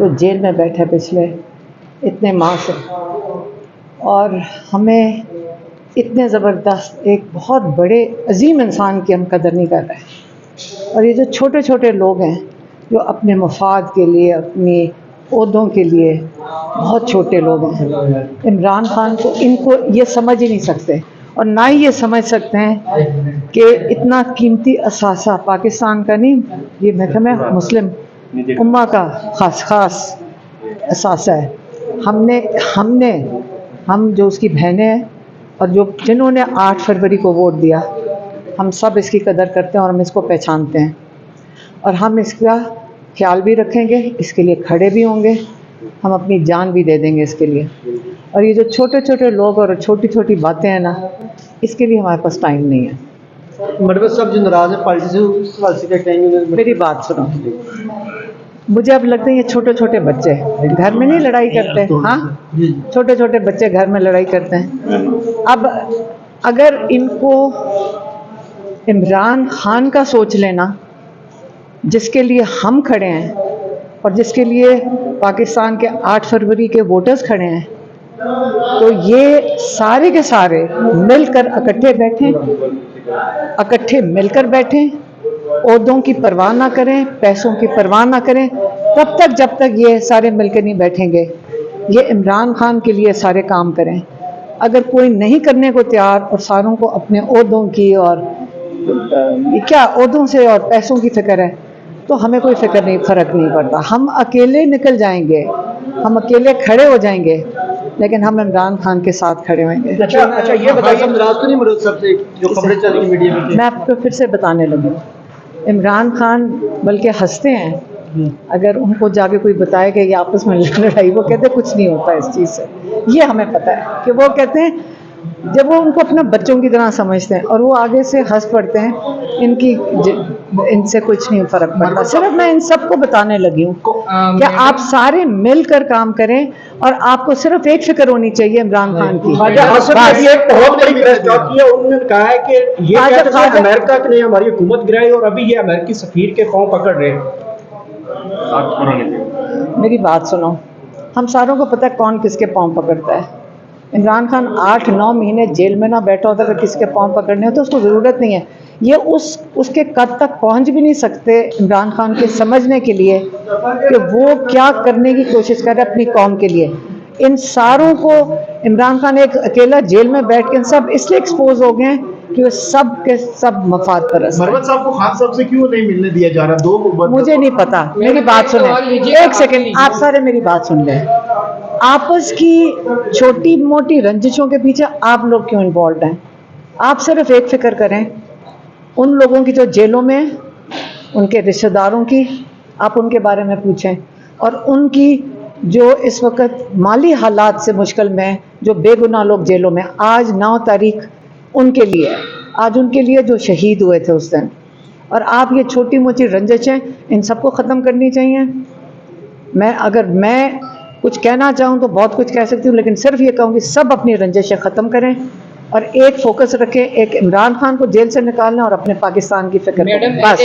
जो जेल में बैठे पिछले इतने माह से, और हमें इतने ज़बरदस्त एक बहुत बड़े अजीम इंसान की हम कदर नहीं कर रहे। और ये जो छोटे छोटे लोग हैं जो अपने मफाद के लिए, अपनी ओहदों के लिए, बहुत छोटे लोग हैं। इमरान खान को, इनको ये समझ ही नहीं सकते और ना ही ये समझ सकते हैं कि इतना कीमती असासा पाकिस्तान का नहीं, ये महकम है मुस्लिम उम्मा का ख़ास असासा है। हम जो उसकी बहनें हैं और जिन्होंने 8 फरवरी को वोट दिया, हम सब इसकी कदर करते हैं और हम इसको पहचानते हैं और हम इसका ख्याल भी रखेंगे, इसके लिए खड़े भी होंगे, हम अपनी जान भी दे देंगे इसके लिए। और ये जो छोटे छोटे लोग और छोटी छोटी बातें हैं ना, इसके लिए हमारे पास टाइम नहीं है। मरवत साहब जो नाराज है पार्टी से, उस सवाल से क्या कहेंगे? मेरी बात सुनो, मुझे अब लगता है ये छोटे छोटे बच्चे घर में नहीं लड़ाई करते। हाँ, छोटे छोटे बच्चे घर में लड़ाई करते हैं। अब अगर इनको इमरान खान का सोच लेना, जिसके लिए हम खड़े हैं और जिसके लिए पाकिस्तान के 8 फरवरी के वोटर्स खड़े हैं, तो ये सारे के सारे मिलकर इकट्ठे मिलकर बैठें, ओहदों की परवाह ना करें, पैसों की परवाह ना करें, तब तक जब तक ये सारे मिलकर नहीं बैठेंगे। ये इमरान खान के लिए सारे काम करें। अगर कोई नहीं करने को तैयार और सारों को अपने ओहदों की और क्या ओहदों से और पैसों की फिक्र है, तो हमें कोई फ़र्क नहीं पड़ता। हम अकेले निकल जाएंगे, हम अकेले खड़े हो जाएंगे, लेकिन हम इमरान खान के साथ खड़े होंगे। अच्छा, ये बताइए, नाराज तो नहीं मरवत साहब से जो खबरें चल रही मीडिया में? मैं आपको फिर से बताने लगी, इमरान खान बल्कि हंसते हैं अगर उनको जाके कोई बताए कि ये आपस में लड़ाई, वो कहते कुछ नहीं होता इस चीज़ से। ये हमें पता है कि वो कहते हैं, जब वो उनको अपने बच्चों की तरह समझते हैं और वो आगे से हंस पड़ते हैं, इनसे कुछ नहीं फ़र्क पड़ता। सिर्फ मैं इन सबको बताने लगी हूँ कि आप सारे मिलकर काम करें और आपको सिर्फ एक फिक्र होनी चाहिए इमरान खान की। एक बहुत बड़ी प्रेस टॉक की है, उन्होंने कहा है कि ये अमेरिका ने हमारी हुकूमत गिराई और अभी ये अमेरिकी सफीर के पांव पकड़ रहे हैं। मेरी बात सुनो, हम सारों को पता है कौन किसके पांव पकड़ता है। इमरान खान 8-9 महीने जेल में ना बैठा होता, अगर किसके पांव पकड़ने हो तो उसको ज़रूरत नहीं है। ये उसके कद तक पहुंच भी नहीं सकते इमरान खान के समझने के लिए कि वो क्या करने की कोशिश कर रहे हैं अपनी कौम के लिए। इन सारों को इमरान खान एक अकेला जेल में बैठ के सब इसलिए एक्सपोज हो गए हैं कि वो सब के सब मफाद परस्त हैं। मरवत साहब को खान साहब से क्यों नहीं मिलने दिया जा रहा? मुझे नहीं पता, मेरी बात सुने, एक सेकंड, आप सारे मेरी बात सुन लें। आपस की छोटी मोटी रंजिशों के पीछे आप लोग क्यों इन्वॉल्व हैं? आप सिर्फ एक फिक्र करें, उन लोगों की जो जेलों में, उनके रिश्तेदारों की आप उनके बारे में पूछें, और उनकी जो इस वक्त माली हालात से मुश्किल में, जो बेगुनाह लोग जेलों में, आज 9 तारीख उनके लिए, आज उनके लिए जो शहीद हुए थे उस दिन। और आप ये छोटी मोटी रंजिशें इन सबको ख़त्म करनी चाहिए। अगर मैं कुछ कहना चाहूँ तो बहुत कुछ कह सकती हूँ, लेकिन सिर्फ ये कहूँगी सब अपनी रंजिशें ख़त्म करें और एक फोकस रखें, एक इमरान खान को जेल से निकालना और अपने पाकिस्तान की फिक्र करें, बस।